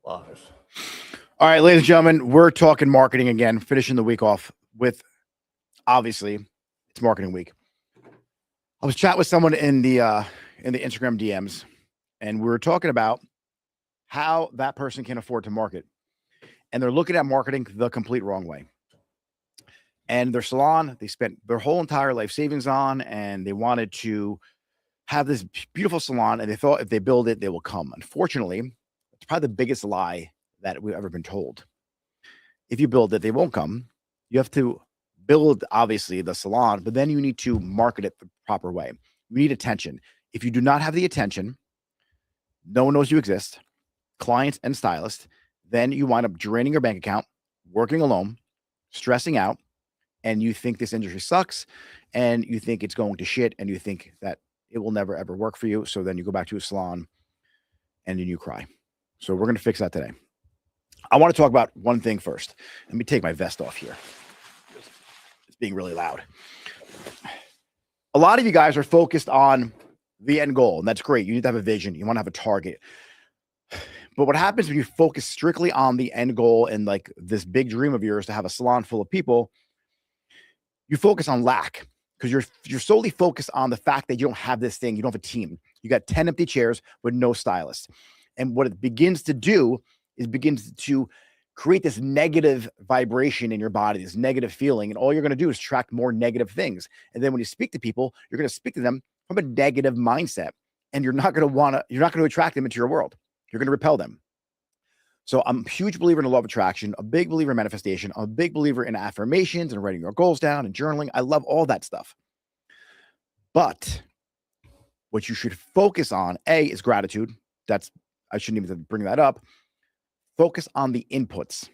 Live. All right, ladies and gentlemen, we're talking marketing again, finishing the week off with, obviously, it's marketing week. I was chatting with someone in the Instagram DMs, and we were talking about how that person can afford to market. And they're looking at marketing the complete wrong way. And their salon, they spent their whole entire life savings on, and they wanted to have this beautiful salon, and they thought if they build it, they will come. Unfortunately, it's probably the biggest lie that we've ever been told. If you build it, they won't come. You have to build, obviously, the salon, but then you need to market it the proper way. You need attention. If you do not have the attention, no one knows you exist, clients and stylists, then you wind up draining your bank account, working alone, stressing out, and you think this industry sucks, and you think it's going to shit, and you think that it will never, ever work for you. So then you go back to a salon, and then you cry. So we're going to fix that today. I want to talk about one thing first. Let me take my vest off here. It's being really loud. A lot of you guys are focused on the end goal, and that's great. You need to have a vision. You want to have a target. But what happens when you focus strictly on the end goal and like this big dream of yours to have a salon full of people, you focus on lack because you're solely focused on the fact that you don't have this thing. You don't have a team. You got 10 empty chairs with no stylist. And what it begins to do is begins to create this negative vibration in your body, this negative feeling. And all you're going to do is attract more negative things. And then when you speak to people, you're going to speak to them from a negative mindset. And you're not going to attract them into your world. You're going to repel them. So I'm a huge believer in the law of attraction, a big believer in manifestation, a big believer in affirmations and writing your goals down and journaling. I love all that stuff. But what you should focus on, A, is gratitude. I shouldn't even bring that up. Focus on the inputs.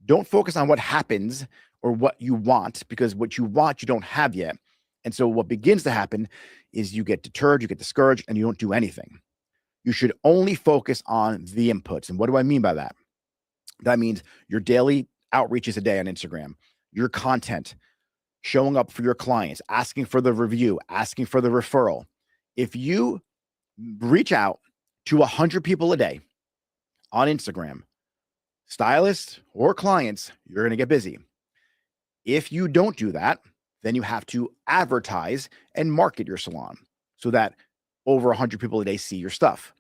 Don't focus on what happens or what you want, because what you want, you don't have yet. And so what begins to happen is you get deterred, you get discouraged, and you don't do anything. You should only focus on the inputs. And what do I mean by that? That means your daily outreaches a day on Instagram, your content, showing up for your clients, asking for the review, asking for the referral. If you reach out to 100 people a day on Instagram, stylists or clients, you're going to get busy. If you don't do that, then you have to advertise and market your salon so that over 100 people a day see your stuff.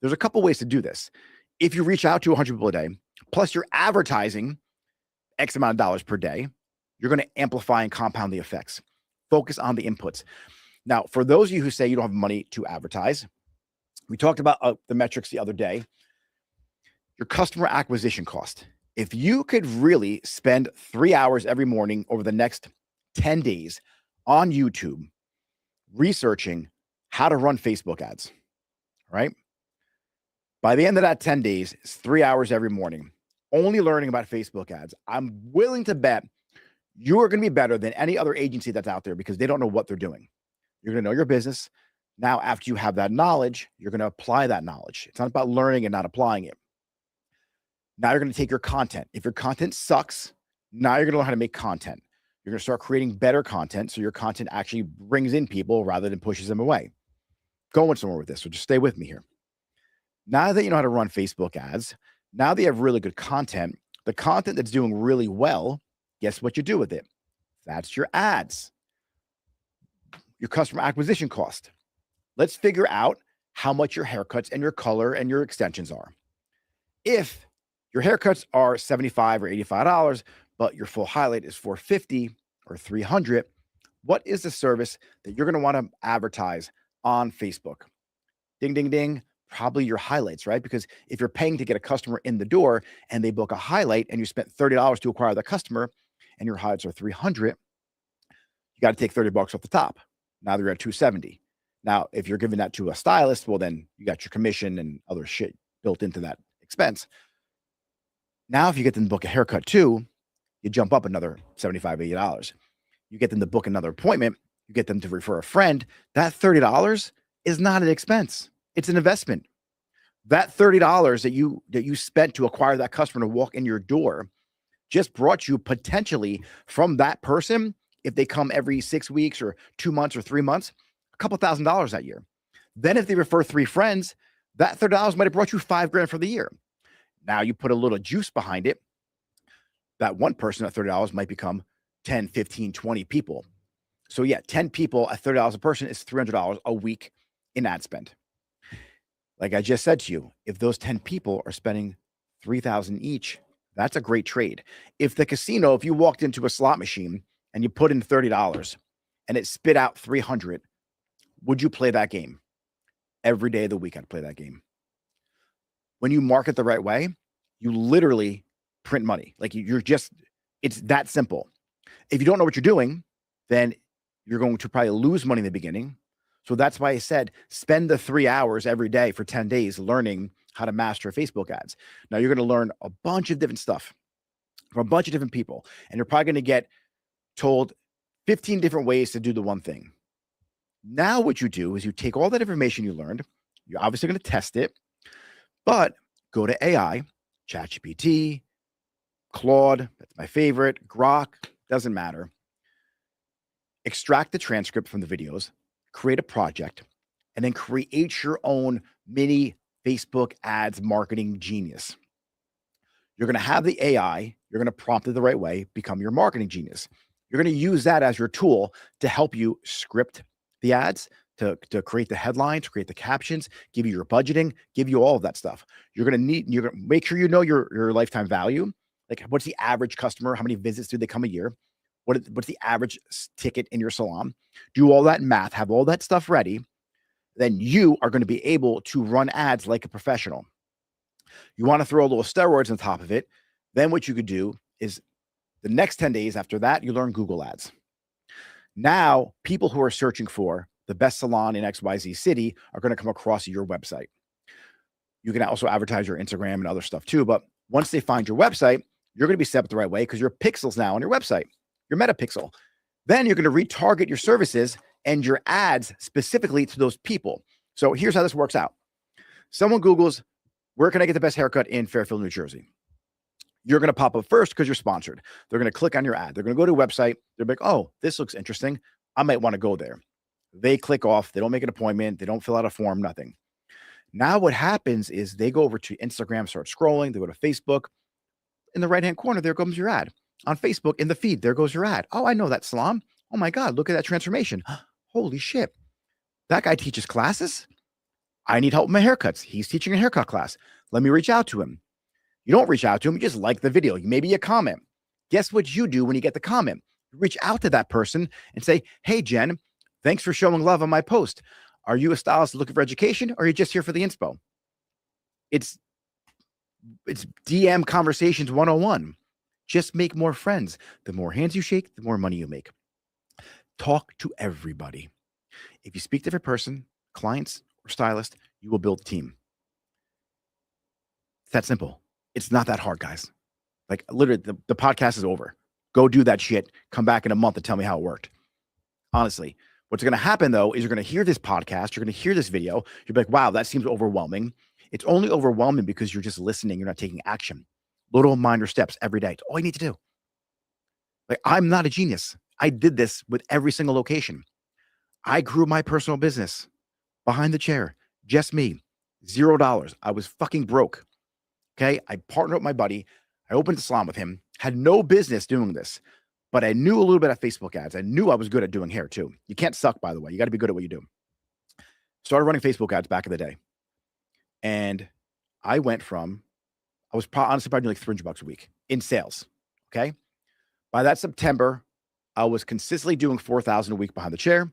There's a couple ways to do this. If you reach out to 100 people a day, plus you're advertising X amount of dollars per day, you're going to amplify and compound the effects. Focus on the inputs. Now, for those of you who say you don't have money to advertise, we talked about the metrics the other day. Your customer acquisition cost. If you could really spend 3 hours every morning over the next 10 days on YouTube researching how to run Facebook ads, right? By the end of that 10 days, it's 3 hours every morning, only learning about Facebook ads. I'm willing to bet you are going to be better than any other agency that's out there because they don't know what they're doing. You're going to know your business. Now, after you have that knowledge, you're going to apply that knowledge. It's not about learning and not applying it. Now you're going to take your content. If your content sucks, now you're going to learn how to make content. You're going to start creating better content so your content actually brings in people rather than pushes them away. Going somewhere with this, so just stay with me here. Now that you know how to run Facebook ads, now that you have really good content, the content that's doing really well, guess what you do with it? That's your ads. Your customer acquisition cost. Let's figure out how much your haircuts and your color and your extensions are. If your haircuts are $75 or $85, but your full highlight is $450 or $300, what is the service that you're going to want to advertise on Facebook? Ding, ding, ding. Probably your highlights, right? Because if you're paying to get a customer in the door and they book a highlight and you spent $30 to acquire that customer and your highlights are $300, you got to take $30 off the top. Now they're at $270. Now, if you're giving that to a stylist, well, then you got your commission and other shit built into that expense. Now, if you get them to book a haircut too, you jump up another $75, $80. You get them to book another appointment, you get them to refer a friend. That $30 is not an expense. It's an investment. That $30 that you spent to acquire that customer to walk in your door just brought you potentially from that person, if they come every 6 weeks or 2 months or 3 months, a couple $1,000s that year. Then if they refer 3 friends, that $30 might have brought you $5,000 for the year. Now you put a little juice behind it. That one person at $30 might become 10, 15, 20 people. So yeah, 10 people at $30 a person is $300 a week in ad spend. Like I just said to you, if those 10 people are spending $3,000 each, that's a great trade. If the casino, if you walked into a slot machine and you put in $30 and it spit out 300, would you play that game? Every day of the week, I'd play that game. When you market the right way, you literally print money. Like you're just, it's that simple. If you don't know what you're doing, then you're going to probably lose money in the beginning. So that's why I said, spend the 3 hours every day for 10 days learning how to master Facebook ads. Now you're going to learn a bunch of different stuff from a bunch of different people, and you're probably going to get told 15 different ways to do the one thing. Now what you do is you take all that information you learned, you're obviously going to test it, but go to AI, ChatGPT, Claude, that's my favorite, Grok, doesn't matter. Extract the transcript from the videos, create a project, and then create your own mini Facebook ads marketing genius. You're going to have the AI, you're going to prompt it the right way, become your marketing genius. You're going to use that as your tool to help you script the ads, to create the headlines, create the captions, give you your budgeting, give you all of that stuff. You're going to make sure you know your lifetime value. Like, what's the average customer? How many visits do they come a year? What's the average ticket in your salon? Do all that math, have all that stuff ready. Then you are going to be able to run ads like a professional. You want to throw a little steroids on top of it. Then what you could do is the next 10 days after that, you learn Google ads. Now, people who are searching for the best salon in XYZ city are going to come across your website. You can also advertise your Instagram and other stuff too. But once they find your website, you're going to be set up the right way because your pixels now on your website, your meta pixel. Then you're going to retarget your services and your ads specifically to those people. So here's how this works out. Someone Googles, where can I get the best haircut in Fairfield, New Jersey? You're going to pop up first because you're sponsored. They're going to click on your ad. They're going to go to a website. They're like, oh, this looks interesting. I might want to go there. They click off. They don't make an appointment. They don't fill out a form, nothing. Now what happens is they go over to Instagram, start scrolling. They go to Facebook. In the right-hand corner, there comes your ad. On Facebook, in the feed, there goes your ad. Oh, I know that salon. Oh my God, look at that transformation. Holy shit. That guy teaches classes. I need help with my haircuts. He's teaching a haircut class. Let me reach out to him. You don't reach out to him. You just like the video. Maybe a comment. Guess what you do when you get the comment? You reach out to that person and say, hey, Jen, thanks for showing love on my post. Are you a stylist looking for education, or are you just here for the inspo? It's DM conversations 101. Just make more friends. The more hands you shake, the more money you make. Talk to everybody. If you speak to every person, clients or stylist, you will build a team. It's that simple. It's not that hard, guys. Like literally, the podcast is over. Go do that shit. Come back in a month and tell me how it worked. Honestly, what's going to happen though is you're going to hear this podcast. You're going to hear this video. You're like, wow, that seems overwhelming. It's only overwhelming because you're just listening. You're not taking action. Little minor steps every day. It's all you need to do. Like, I'm not a genius. I did this with every single location. I grew my personal business behind the chair. Just me. $0. I was fucking broke. Okay. I partnered with my buddy. I opened a salon with him. Had no business doing this, but I knew a little bit of Facebook ads. I knew I was good at doing hair too. You can't suck, by the way. You got to be good at what you do. Started running Facebook ads back in the day. And I went from, I was honestly probably like $300 a week in sales. Okay. By that September, I was consistently doing $4,000 a week behind the chair.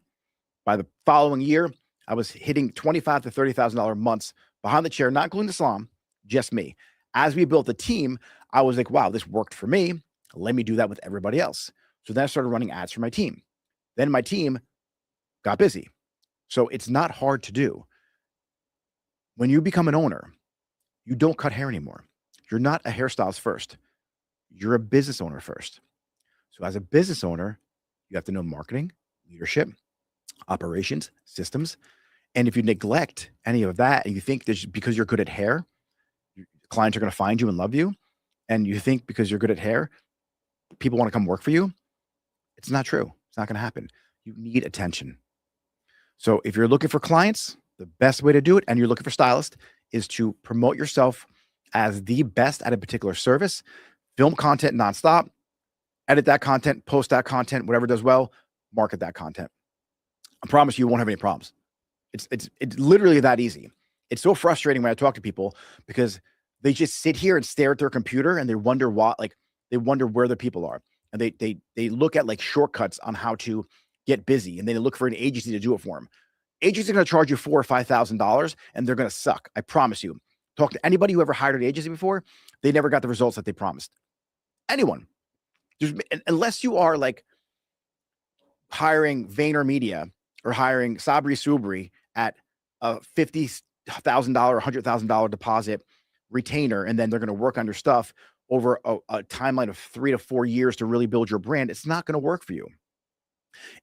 By the following year, I was hitting $25,000 to $30,000 months behind the chair, not including the salon, just me. As we built the team, I was like, wow, this worked for me. Let me do that with everybody else. So then I started running ads for my team. Then my team got busy. So it's not hard to do. When you become an owner, you don't cut hair anymore. You're not a hairstylist first. You're a business owner first. So as a business owner, you have to know marketing, leadership, operations, systems. And if you neglect any of that and you think that because you're good at hair, clients are going to find you and love you, and you think because you're good at hair, people want to come work for you, it's not true. It's not going to happen. You need attention. So if you're looking for clients, the best way to do it, and you're looking for stylists, is to promote yourself as the best at a particular service, film content nonstop, edit that content, post that content, whatever does well, market that content. I promise you won't have any problems. It's literally that easy. It's so frustrating when I talk to people because they just sit here and stare at their computer and they wonder they wonder where the people are. And they look at like shortcuts on how to get busy, and then they look for an agency to do it for them. Agencies are going to charge you $4,000 or $5,000 and they're going to suck. I promise you. Talk to anybody who ever hired an agency before. They never got the results that they promised. Anyone. Unless you are like hiring VaynerMedia or hiring Sabri Subri at a $50,000 or $100,000 deposit retainer, and then they're going to work on your stuff over a timeline of 3 to 4 years to really build your brand, it's not going to work for you.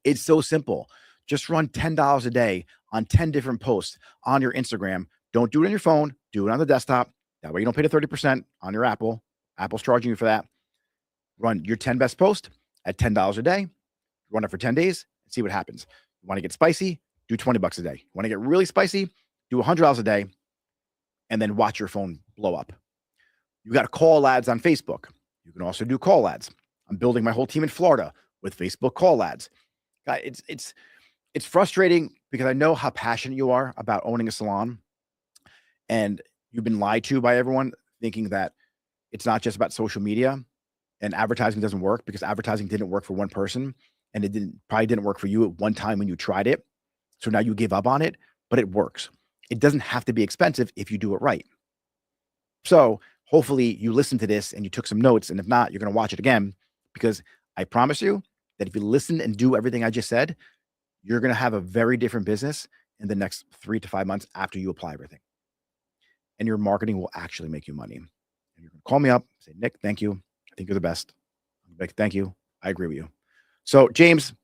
It's so simple. Just run $10 a day on 10 different posts on your Instagram. Don't do it on your phone. Do it on the desktop. That way you don't pay the 30% on your Apple. Apple's charging you for that. Run your 10 best posts at $10 a day. Run it for 10 days and see what happens. You want to get spicy? Do $20 a day. You want to get really spicy? Do $100 a day and then watch your phone blow up. You got call ads on Facebook. You can also do call ads. I'm building my whole team in Florida with Facebook call ads. It's frustrating because I know how passionate you are about owning a salon, and you've been lied to by everyone thinking that it's not just about social media and advertising doesn't work, because advertising didn't work for one person and it probably didn't work for you at one time when you tried it. So now you give up on it, but it works. It doesn't have to be expensive if you do it right. So hopefully you listen to this and you took some notes, and if not, you're going to watch it again, because I promise you that if you listen and do everything I just said, you're going to have a very different business in the next 3 to 5 months after you apply everything. And your marketing will actually make you money. And you're going to call me up, say, Nick, thank you. I think you're the best. I'm like, thank you. I agree with you. So James,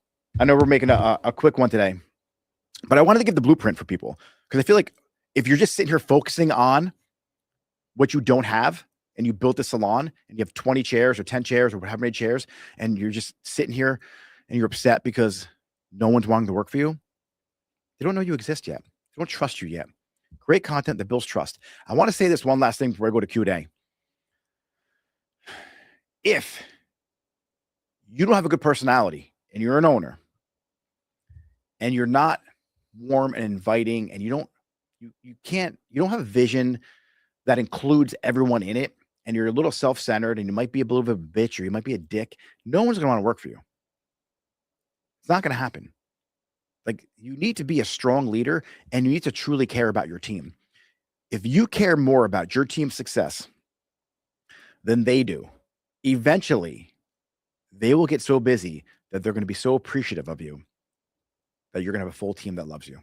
I know we're making a quick one today, but I wanted to give the blueprint for people, because I feel like if you're just sitting here focusing on what you don't have, and you built a salon and you have 20 chairs or 10 chairs or however many chairs, and you're just sitting here and you're upset because no one's wanting to work for you, they don't know you exist yet. They don't trust you yet. Great content that builds trust. I want to say this one last thing before I go to Q&A. If you don't have a good personality and you're an owner and you're not warm and inviting, and you don't have a vision that includes everyone in it, and you're a little self-centered, and you might be a little bit of a bitch, or you might be a dick, no one's going to want to work for you. It's not going to happen. Like, you need to be a strong leader, and you need to truly care about your team. If you care more about your team's success than they do, eventually they will get so busy that they're going to be so appreciative of you that you're going to have a full team that loves you.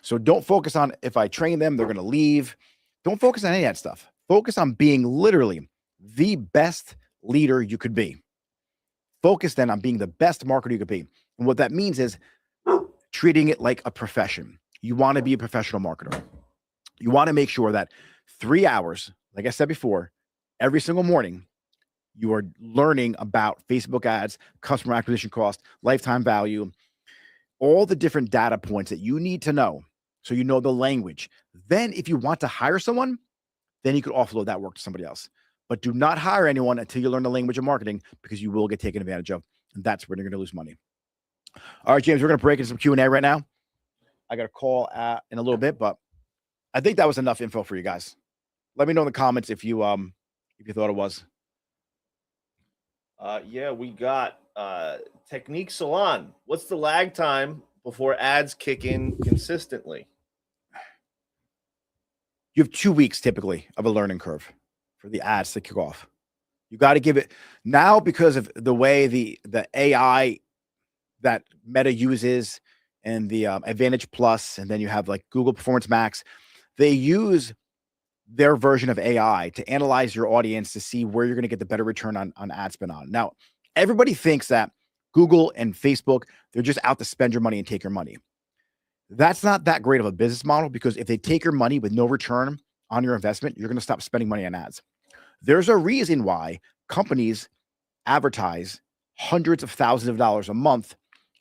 So don't focus on, if I train them, they're going to leave. Don't focus on any of that stuff. Focus on being literally the best leader you could be. Focus then on being the best marketer you could be. And what that means is treating it like a profession. You want to be a professional marketer. You want to make sure that 3 hours, like I said before, every single morning, you are learning about Facebook ads, customer acquisition cost, lifetime value, all the different data points that you need to know, so you know the language. Then if you want to hire someone, then you could offload that work to somebody else. But do not hire anyone until you learn the language of marketing, because you will get taken advantage of. And that's where you're going to lose money. All right, James, we're going to break into some Q&A right now. I got a call in a little bit, but I think that was enough info for you guys. Let me know in the comments if you thought it was. Yeah, we got Technique Salon. What's the lag time before ads kick in consistently? You have 2 weeks typically of a learning curve for the ads to kick off. You got to give it now, because of the way the AI that Meta uses, and the Advantage Plus, and then you have like Google Performance Max. They use their version of AI to analyze your audience to see where you're going to get the better return on ad spend on. Now, everybody thinks that Google and Facebook, they're just out to spend your money and take your money. That's not that great of a business model, because if they take your money with no return on your investment, you're going to stop spending money on ads. There's a reason why companies advertise hundreds of thousands of dollars a month,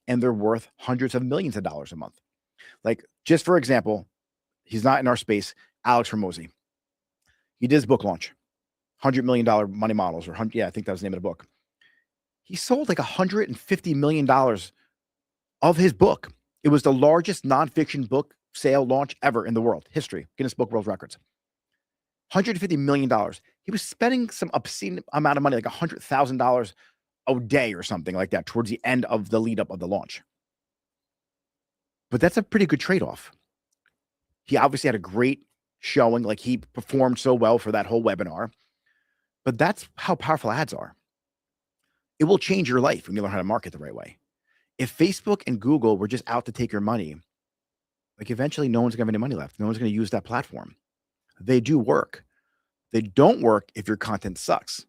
and they're worth hundreds of millions of dollars a month. Like, just for example, he's not in our space, Alex Hormozi. He did his book launch, $100 million money models, I think that was the name of the book. He sold like $150 million of his book. It was the largest nonfiction book sale launch ever in the world history, Guinness Book World Records. $150 million. He was spending some obscene amount of money, like $100,000 a day or something like that, towards the end of the lead up of the launch. But that's a pretty good trade-off. He obviously had a great showing, like he performed so well for that whole webinar. But that's how powerful ads are. It will change your life when you learn how to market the right way. If Facebook and Google were just out to take your money, like eventually no one's going to have any money left. No one's going to use that platform. They do work. They don't work if your content sucks.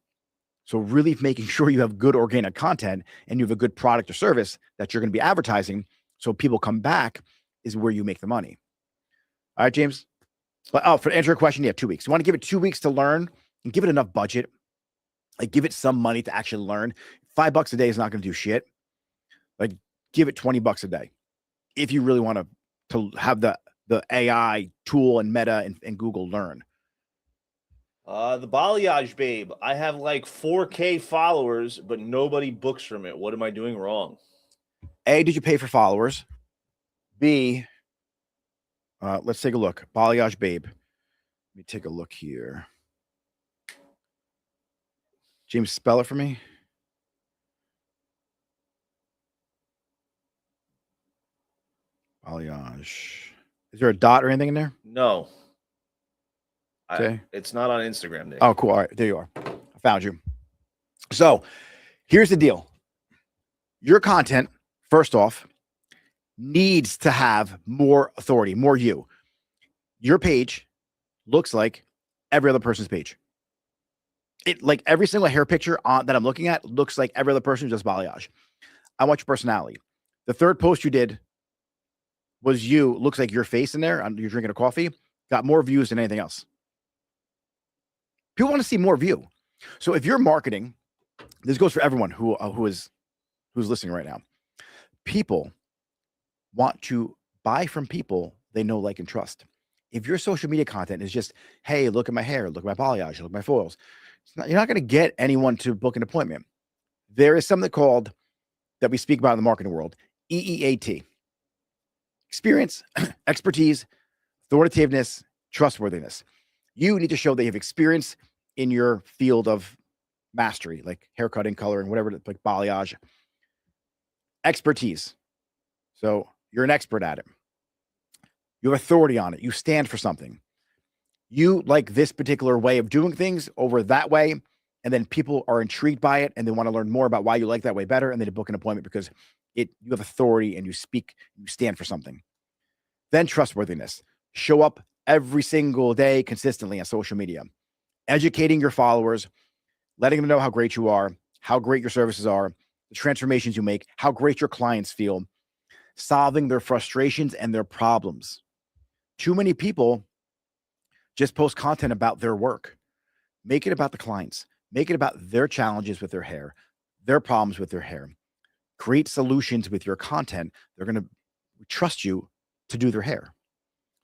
So really making sure you have good organic content and you have a good product or service that you're going to be advertising so people come back is where you make the money. All right, James. But for answer your question, you have 2 weeks. You want to give it 2 weeks to learn and give it enough budget. Like give it some money to actually learn. $5 a day is not going to do shit. Like give it $20 a day. If you really want to have the AI tool and Meta and Google learn. The balayage babe. I have like 4K followers, but nobody books from it. What am I doing wrong? A, did you pay for followers? B, let's take a look. Balayage babe. Let me take a look here. James, spell it for me. Balayage. Is there a dot or anything in there? No. Okay. It's not on Instagram, Nick. Oh, cool. All right. There you are. I found you. So here's the deal. Your content, first off, needs to have more authority, more you. Your page looks like every other person's page. It like every single hair picture that I'm looking at looks like every other person, just balayage. I want your personality. The third post you did was you, looks like your face in there. You're drinking a coffee, got more views than anything else. People want to see more view. So if you're marketing, this goes for everyone who's listening right now. People want to buy from people they know, like, and trust. If your social media content is just, hey, look at my hair, look at my balayage, look at my foils, you're not going to get anyone to book an appointment. There is something called, that we speak about in the marketing world, EEAT. Experience, expertise, authoritativeness, trustworthiness. You need to show that you have experience in your field of mastery, like haircutting, coloring, whatever, like balayage. Expertise. So you're an expert at it. You have authority on it. You stand for something. You like this particular way of doing things over that way, and then people are intrigued by it and they want to learn more about why you like that way better, and they book an appointment because you have authority and you speak, you stand for something. Then trustworthiness. Show up every single day consistently on social media, educating your followers, letting them know how great you are, how great your services are, the transformations you make, how great your clients feel, solving their frustrations and their problems. Too many people just post content about their work. Make it about the clients. Make it about their challenges with their hair, their problems with their hair. Create solutions with your content. They're going to trust you to do their hair.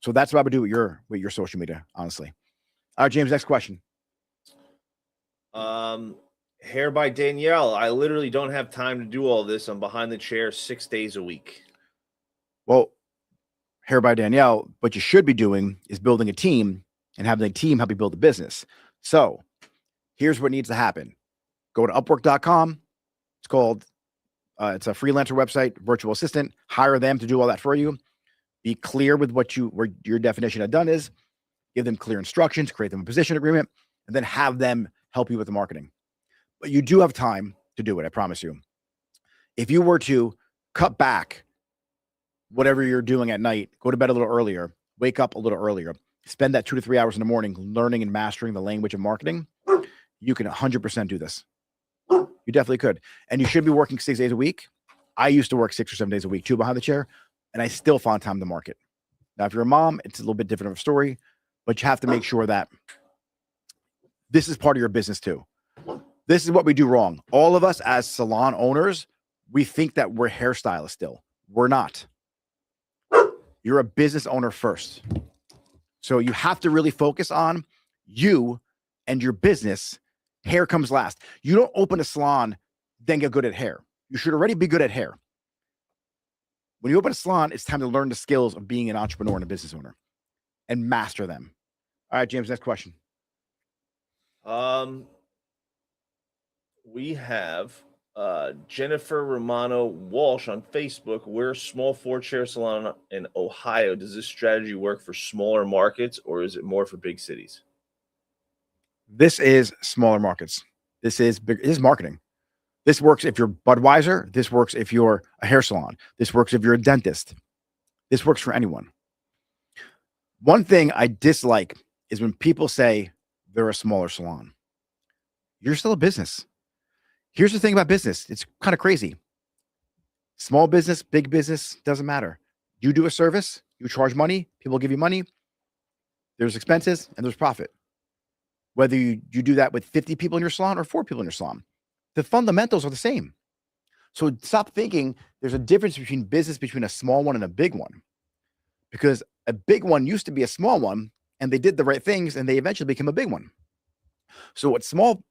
So that's what I would do with your social media, honestly. All right, James, next question. Hair by Danielle. I literally don't have time to do all this. I'm behind the chair 6 days a week. Well, Hair by Danielle, what you should be doing is building a team and having a team help you build a business. So here's what needs to happen. Go to Upwork.com. It's called, it's a freelancer website, virtual assistant. Hire them to do all that for you. Be clear with what your definition of done is. Give them clear instructions, create them a position agreement, and then have them help you with the marketing. But you do have time to do it, I promise you. If you were to cut back whatever you're doing at night, go to bed a little earlier, wake up a little earlier, spend that 2 to 3 hours in the morning learning and mastering the language of marketing, you can 100% do this. You definitely could. And you should be working 6 days a week. I used to work 6 or 7 days a week, too, behind the chair, and I still found time to market. Now, if you're a mom, it's a little bit different of a story, but you have to make sure that this is part of your business, too. This is what we do wrong. All of us as salon owners, we think that we're hairstylists still. We're not. You're a business owner first. So you have to really focus on you and your business, hair comes last. You don't open a salon, then get good at hair. You should already be good at hair. When you open a salon, it's time to learn the skills of being an entrepreneur and a business owner and master them. All right, James, next question. We have Jennifer Romano Walsh on Facebook. We're a small 4-chair salon in Ohio. Does this strategy work for smaller markets, or is it more for big cities? This is smaller markets. This is big. This is marketing. This works if you're Budweiser. This works if you're a hair salon. This works if you're a dentist. This works for anyone. One thing I dislike is when people say they're a smaller salon. You're still a business. Here's the thing about business. It's kind of crazy. Small business, big business, doesn't matter. You do a service, you charge money, people give you money. There's expenses and there's profit. Whether you do that with 50 people in your salon or 4 people in your salon, the fundamentals are the same. So stop thinking there's a difference between business between a small one and a big one, because a big one used to be a small one and they did the right things and they eventually became a big one. So what small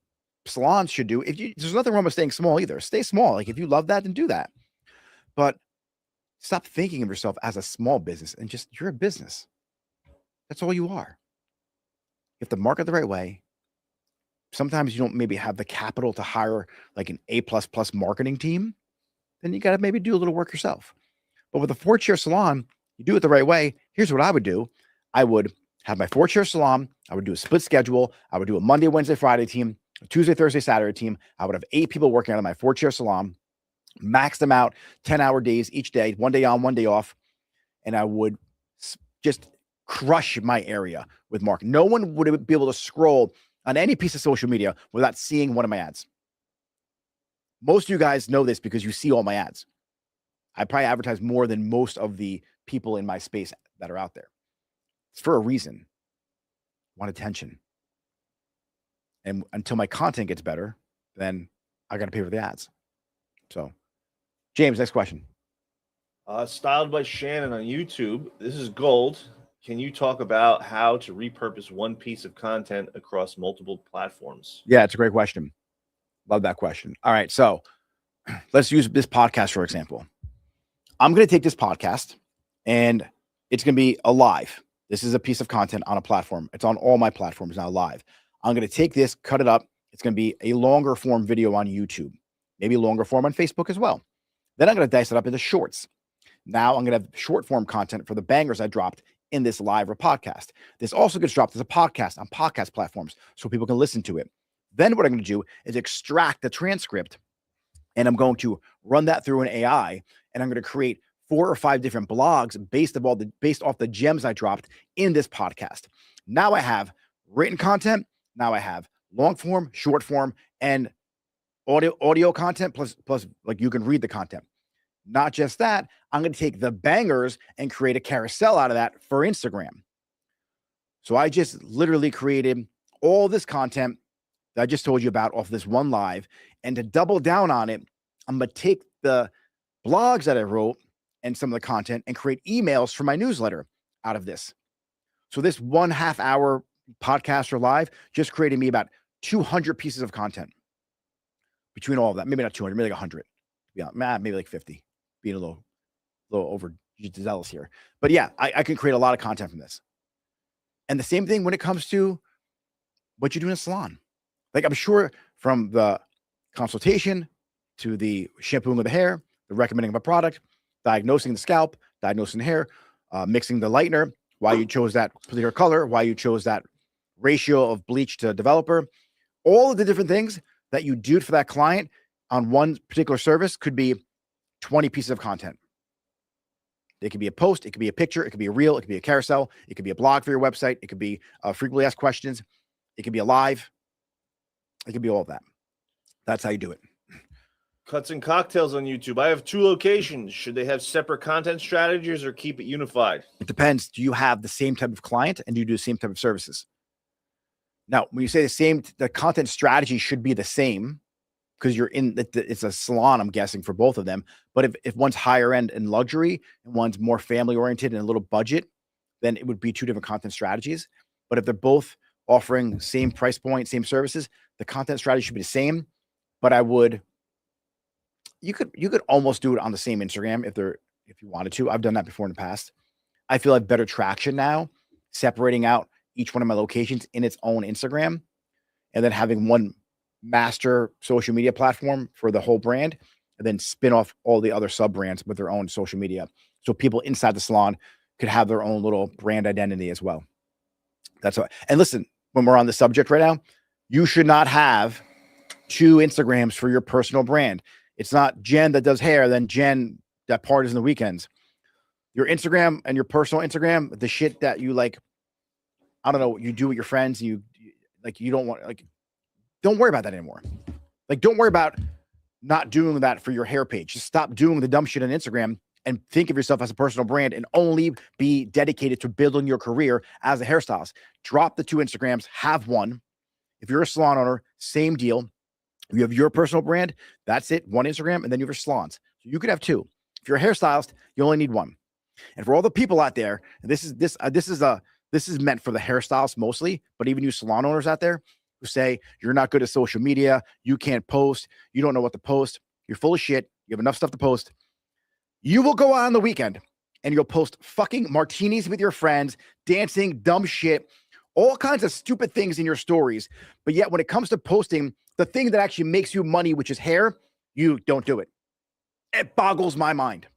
salons should do, there's nothing wrong with staying small either. Stay small. Like if you love that, then do that. But stop thinking of yourself as a small business and just, you're a business. That's all you are. You have to market the right way. Sometimes you don't maybe have the capital to hire like an A++ marketing team. Then you got to maybe do a little work yourself. But with a 4-chair salon, you do it the right way. Here's what I would do. I would have my 4-chair salon. I would do a split schedule. I would do a Monday, Wednesday, Friday team, a Tuesday, Thursday, Saturday team. I would have 8 people working out of my 4-chair salon, max them out 10-hour days each day, 1 day on, 1 day off. And I would just crush my area with marketing. No one would be able to scroll on any piece of social media without seeing one of my ads. Most of you guys know this because you see all my ads. I probably advertise more than most of the people in my space that are out there. It's for a reason. I want attention. And until my content gets better, then I got to pay for the ads. So, James, next question. Styled by Shannon on YouTube. This is gold. Can you talk about how to repurpose one piece of content across multiple platforms? Yeah, it's a great question. Love that question. All right. So let's use this podcast, for example. I'm going to take this podcast and it's going to be a live. This is a piece of content on a platform. It's on all my platforms now live. I'm going to take this, cut it up. It's going to be a longer form video on YouTube, maybe a longer form on Facebook as well. Then I'm going to dice it up into shorts. Now I'm going to have short form content for the bangers I dropped in this live or podcast. This also gets dropped as a podcast on podcast platforms so people can listen to it. Then what I'm going to do is extract the transcript and I'm going to run that through an AI and I'm going to create 4 or 5 different blogs based off the gems I dropped in this podcast. Now I have written content. Now I have long form, short form, and audio content plus like you can read the content. Not just that, I'm going to take the bangers and create a carousel out of that for Instagram. So I just literally created all this content that I just told you about off this one live. And to double down on it, I'm going to take the blogs that I wrote and some of the content and create emails for my newsletter out of this. So this 1.5 hour podcast or live just created me about 200 pieces of content between all of that. Maybe not 200, maybe like 100. Yeah, maybe like 50. Being a little over zealous here. But yeah, I can create a lot of content from this. And the same thing when it comes to what you do in a salon. Like I'm sure from the consultation to the shampooing of the hair, the recommending of a product, diagnosing the scalp, diagnosing the hair, mixing the lightener, why you chose that particular color, why you chose that ratio of bleach to developer, all of the different things that you do for that client on one particular service could be 20 pieces of content. It could be a post, it could be a picture, it could be a reel, it could be a carousel, it could be a blog for your website, it could be frequently asked questions, it could be a live, it could be all of that. That's how you do it. Cuts and Cocktails on YouTube. I have 2 locations. Should they have separate content strategies or keep it unified? It depends. Do you have the same type of client and do you do the same type of services? Now, when you say the content strategy should be the same, because you're in it's a salon, I'm guessing, for both of them. But if one's higher end and luxury and one's more family oriented and a little budget, then it would be 2 different content strategies. But if they're both offering same price point, same services, the content strategy should be the same. But you could almost do it on the same Instagram if you wanted to. I've done that before in the past. I feel like better traction now, separating out each one of my locations in its own Instagram, and then having one master social media platform for the whole brand, and then spin off all the other sub brands with their own social media. So people inside the salon could have their own little brand identity as well. That's what, and listen, when we're on the subject right now, you should not have 2 Instagrams for your personal brand. It's not Jen that does hair, then Jen that parties in the weekends. Your Instagram and your personal Instagram, the shit that you like, I don't know, you do with your friends, you don't want, like, don't worry about that anymore. Like, don't worry about not doing that for your hair page. Just stop doing the dumb shit on Instagram and think of yourself as a personal brand and only be dedicated to building your career as a hairstylist. Drop the 2 Instagrams, have one. If you're a salon owner, same deal. You have your personal brand, that's it, 1 Instagram, and then you have your salons. So you could have 2. If you're a hairstylist, you only need 1. And for all the people out there, this is meant for the hairstylists mostly, but even you salon owners out there who say you're not good at social media, you can't post, you don't know what to post, you're full of shit, you have enough stuff to post. You will go out on the weekend and you'll post fucking martinis with your friends, dancing, dumb shit, all kinds of stupid things in your stories. But yet when it comes to posting the thing that actually makes you money, which is hair, you don't do it. It boggles my mind.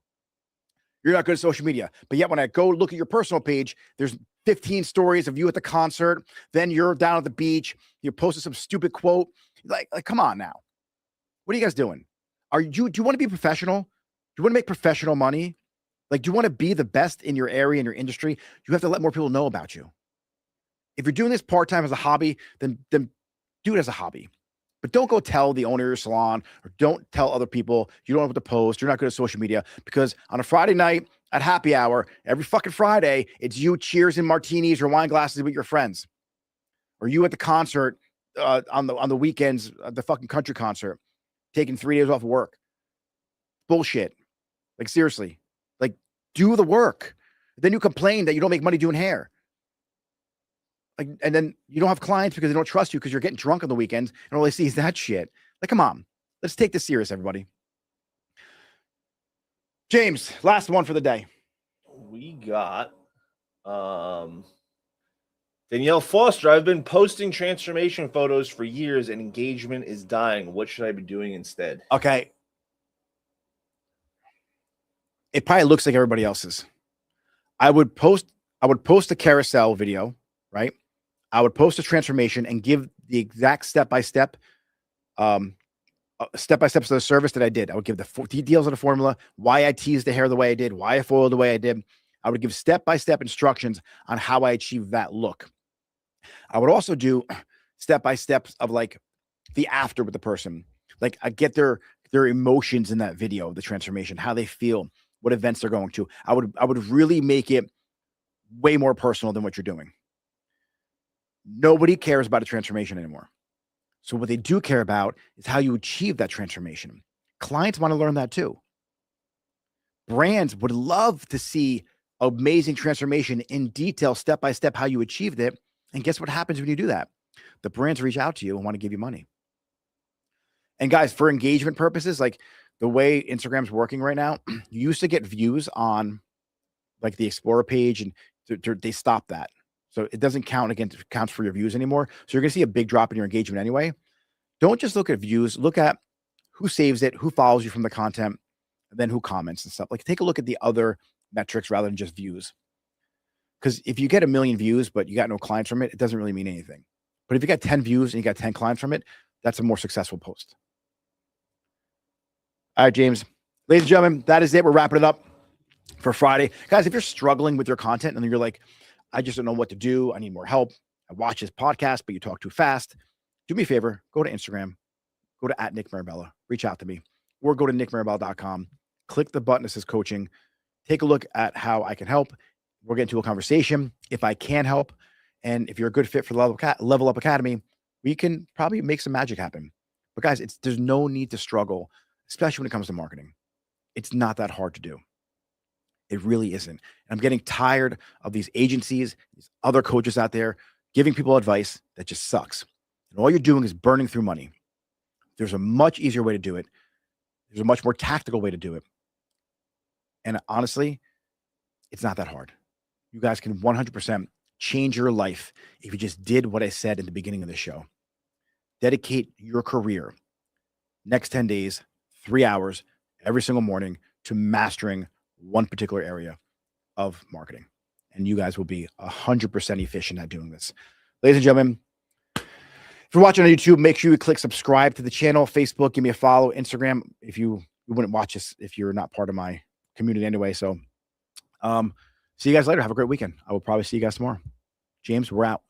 You're not good at social media. But yet when I go look at your personal page, there's 15 stories of you at the concert. Then you're down at the beach. You posted some stupid quote. Like, come on now. What are you guys doing? Do you want to be professional? Do you want to make professional money? Like, do you want to be the best in your area, in your industry? You have to let more people know about you. If you're doing this part-time as a hobby, then do it as a hobby. But don't go tell the owner of your salon, or don't tell other people you don't know what to post, you're not good at social media, because on a Friday night at happy hour, every fucking Friday, it's you cheers and martinis or wine glasses with your friends. Or you at the concert on the weekends, the fucking country concert, taking 3 days off of work. Bullshit. Like, seriously. Like, do the work. Then you complain that you don't make money doing hair. Like, and then you don't have clients because they don't trust you because you're getting drunk on the weekends and all they see is that shit. Like, come on. Let's take this serious, everybody. James, last one for the day. We got Danielle Foster. I've been posting transformation photos for years and engagement is dying. What should I be doing instead? Okay. It probably looks like everybody else's. I would post a carousel video, right? I would post a transformation and give the exact step-by-step steps of the service that I did. I would give the details of the formula, why I teased the hair the way I did, why I foiled the way I did. I would give step-by-step instructions on how I achieved that look. I would also do step-by-steps of like the after with the person. Like, I get their emotions in that video, the transformation, how they feel, what events they're going to. I would really make it way more personal than what you're doing. Nobody cares about a transformation anymore. So what they do care about is how you achieve that transformation. Clients want to learn that too. Brands would love to see amazing transformation in detail, step-by-step, how you achieved it. And guess what happens when you do that? The brands reach out to you and want to give you money. And guys, for engagement purposes, like the way Instagram's working right now, you used to get views on like the Explorer page, and they stopped that. So it doesn't count against, it counts for your views anymore. So you're going to see a big drop in your engagement anyway. Don't just look at views, look at who saves it, who follows you from the content, and then who comments and stuff. Like, take a look at the other metrics rather than just views. Because if you get 1 million views, but you got no clients from it, it doesn't really mean anything. But if you got 10 views and you got 10 clients from it, that's a more successful post. All right, James. Ladies and gentlemen, that is it. We're wrapping it up for Friday. Guys, if you're struggling with your content and you're like, I just don't know what to do, I need more help, I watch this podcast, but you talk too fast, do me a favor, go to Instagram, go to @NickMarabella, reach out to me, or go to nickmarabella.com, click the button that says coaching, take a look at how I can help. We'll get into a conversation if I can help. And if you're a good fit for the Level Up Academy, we can probably make some magic happen. But guys, there's no need to struggle, especially when it comes to marketing. It's not that hard to do. It really isn't. And I'm getting tired of these agencies, these other coaches out there giving people advice that just sucks. And all you're doing is burning through money. There's a much easier way to do it. There's a much more tactical way to do it. And honestly, it's not that hard. You guys can 100% change your life if you just did what I said in the beginning of the show. Dedicate your career, next 10 days, 3 hours every single morning to mastering one particular area of marketing. And you guys will be 100% efficient at doing this. Ladies and gentlemen, if you're watching on YouTube, make sure you click subscribe to the channel, Facebook, give me a follow, Instagram. If you wouldn't watch this if you're not part of my community anyway. So see you guys later. Have a great weekend. I will probably see you guys tomorrow. James, we're out.